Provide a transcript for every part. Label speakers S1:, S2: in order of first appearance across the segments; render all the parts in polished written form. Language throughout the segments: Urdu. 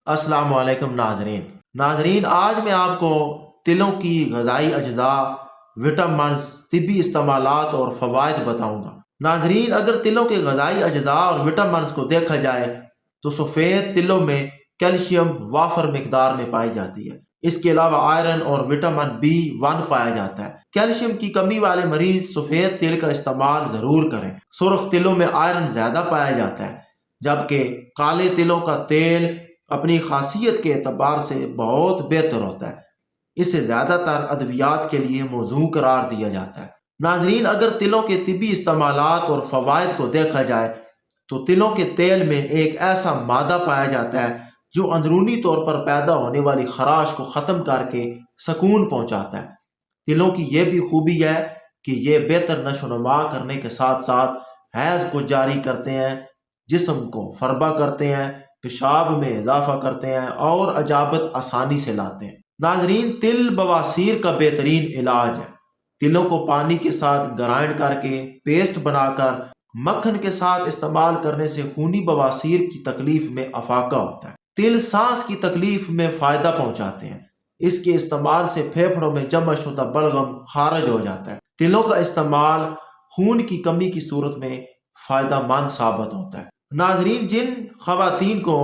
S1: السلام علیکم ناظرین، آج میں آپ کو تلوں کی غذائی اجزاء، وٹامنز، طبی استعمالات اور فوائد بتاؤں گا۔ ناظرین، اگر تلوں کے غذائی اجزاء اور وٹامنز کو دیکھا جائے تو سفید تلوں میں کیلشیم وافر مقدار میں پائی جاتی ہے۔ اس کے علاوہ آئرن اور وٹامن B1 پایا جاتا ہے۔ کیلشیم کی کمی والے مریض سفید تل کا استعمال ضرور کریں۔ سرخ تلوں میں آئرن زیادہ پایا جاتا ہے، جبکہ کالے تلوں کا تیل اپنی خاصیت کے اعتبار سے بہت بہتر ہوتا ہے۔ اسے زیادہ تر ادویات کے لیے موزوں قرار دیا جاتا ہے۔ ناظرین، اگر تلوں کے طبی استعمالات اور فوائد کو دیکھا جائے تو تلوں کے تیل میں ایک ایسا مادہ پایا جاتا ہے جو اندرونی طور پر پیدا ہونے والی خراش کو ختم کر کے سکون پہنچاتا ہے۔ تلوں کی یہ بھی خوبی ہے کہ یہ بہتر نشو و نما کرنے کے ساتھ ساتھ حیض کو جاری کرتے ہیں، جسم کو فربہ کرتے ہیں، پیشاب میں اضافہ کرتے ہیں اور اجابت آسانی سے لاتے ہیں۔ ناظرین، تل بواسیر کا بہترین علاج ہے۔ تلوں کو پانی کے ساتھ گرائنڈ کر کے پیسٹ بنا کر مکھن کے ساتھ استعمال کرنے سے خونی بواسیر کی تکلیف میں افاقہ ہوتا ہے۔ تل سانس کی تکلیف میں فائدہ پہنچاتے ہیں۔ اس کے استعمال سے پھیپھڑوں میں جمع شدہ بلغم خارج ہو جاتا ہے۔ تلوں کا استعمال خون کی کمی کی صورت میں فائدہ مند ثابت ہوتا ہے۔ ناظرین، جن خواتین کو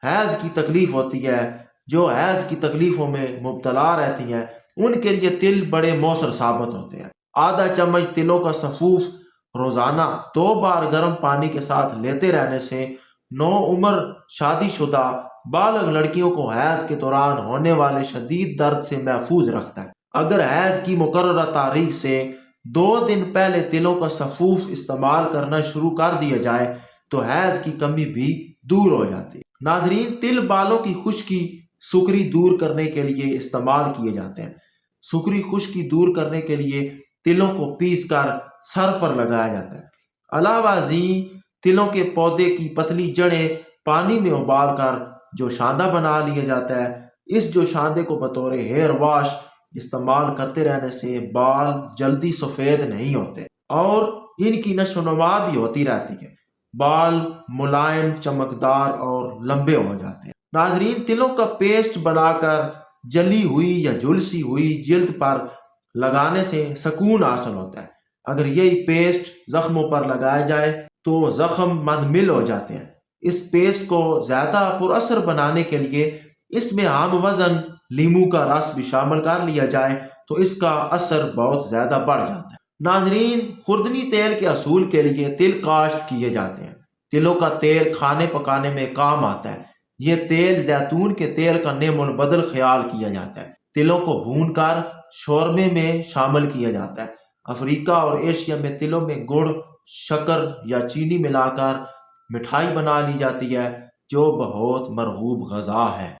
S1: حیض کی تکلیف ہوتی ہے، جو حیض کی تکلیفوں میں مبتلا رہتی ہیں، ان کے لیے تل بڑے مؤثر ثابت ہوتے ہیں۔ آدھا چمچ تلوں کا سفوف روزانہ 2 بار گرم پانی کے ساتھ لیتے رہنے سے نوعمر شادی شدہ بالغ لڑکیوں کو حیض کے دوران ہونے والے شدید درد سے محفوظ رکھتا ہے۔ اگر حیض کی مقررہ تاریخ سے 2 دن پہلے تلوں کا سفوف استعمال کرنا شروع کر دیا جائے تو حیض کی کمی بھی دور ہو جاتی ہے۔ ناظرین، تل بالوں کی خشکی سکری دور کرنے کے لیے استعمال کیے جاتے ہیں۔ سکری خشکی دور کرنے کے لیے تلوں کو پیس کر سر پر لگایا جاتا ہے۔ علاوہ ازیں تلوں کے پودے کی پتلی جڑیں پانی میں ابال کر جوشاندہ بنا لیا جاتا ہے۔ اس جوشاندے کو بطور ہیئر واش استعمال کرتے رہنے سے بال جلدی سفید نہیں ہوتے اور ان کی نشو و نما بھی ہوتی رہتی ہے۔ بال ملائم، چمکدار اور لمبے ہو جاتے ہیں۔ ناظرین، تلوں کا پیسٹ بنا کر جلی ہوئی یا جھلسی ہوئی جلد پر لگانے سے سکون حاصل ہوتا ہے۔ اگر یہی پیسٹ زخموں پر لگایا جائے تو زخم مندمل ہو جاتے ہیں۔ اس پیسٹ کو زیادہ پر اثر بنانے کے لیے اس میں عام وزن لیموں کا رس بھی شامل کر لیا جائے تو اس کا اثر بہت زیادہ بڑھ جاتا ہے۔ ناظرین، خوردنی تیل کے حصول کے لیے تل کاشت کیے جاتے ہیں۔ تلوں کا تیل کھانے پکانے میں کام آتا ہے۔ یہ تیل زیتون کے تیل کا نعم البدل خیال کیا جاتا ہے۔ تلوں کو بھون کر شوربے میں شامل کیا جاتا ہے۔ افریقہ اور ایشیا میں تلوں میں گڑ، شکر یا چینی ملا کر مٹھائی بنا لی جاتی ہے جو بہت مرغوب غذا ہے۔